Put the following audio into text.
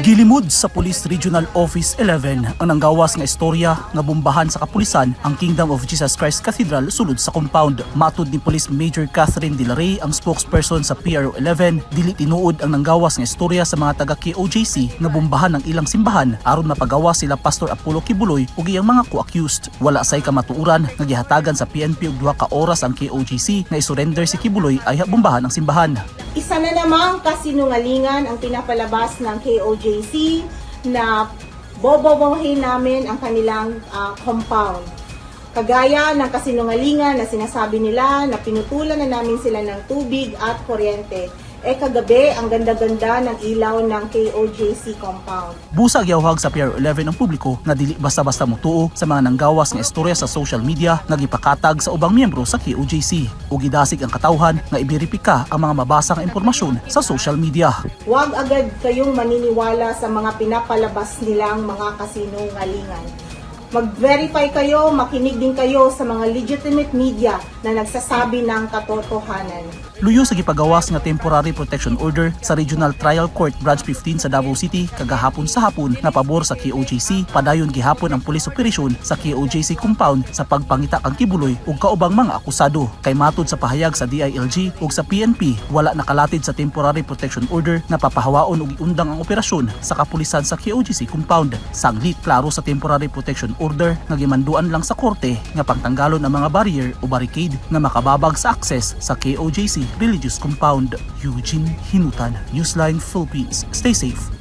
Gilimod sa Police Regional Office 11 ang nanggawas nga istorya nga bombahan sa kapulisan ang Kingdom of Jesus Christ Cathedral sulod sa compound. Matud ni Police Major Catherine De La Rey, ang spokesperson sa PRO 11, dili tinuod ang nanggawas nga istorya sa mga taga KOJC nga bombahan ang ilang simbahan aron mapagawas sila Pastor Apollo Kibuloy ug iyang mga co-accused. Wala say kamatuuran nga gihatagan sa PNP og 2 ka oras ang KOJC nga isurrender si Kibuloy ay bombahan ang simbahan. Isa na namang kasinungalingan ang pinapalabas ng KOJC na bobobohin namin ang kanilang compound. Kagaya ng kasinungalingan na sinasabi nila na pinutulan na namin sila ng tubig at kuryente. Kagabi ang ganda-ganda ng ilaw ng KOJC compound. Busag yawhag sa PRO 11 ang publiko na dili basta-basta mutuo sa mga nanggawas nga istorya sa social media nga gipakatag sa ubang miyembro sa KOJC. Ug gidasig ang katawhan nga ibiripika ang mga mabasa nga impormasyon sa social media. Huwag agad kayong maniniwala sa mga pinapalabas nilang mga kasinungalingan. Mag-verify kayo, makinig din kayo sa mga legitimate media na nagsasabi ng katotohanan. Luyo sa gipagawas nga temporary protection order sa Regional Trial Court Branch 15 sa Davao City kagahapon sa hapon na pabor sa KOJC, padayon gihapon ang police operation sa KOJC compound sa pagpangita ang Kibuloy ug kaubang mga akusado. Kay matud sa pahayag sa DILG ug sa PNP, wala nakalatid sa temporary protection order na papahawaon ug iundang ang operasyon sa kapulisan sa KOJC compound. Sanglit klaro sa temporary protection order nga gimanduan lang sa korte nga pagtanggalon ang mga barrier o barricade nga makababag sa access sa KOJC religious compound. Eugene Hinutan, Newsline Philippines. Stay safe.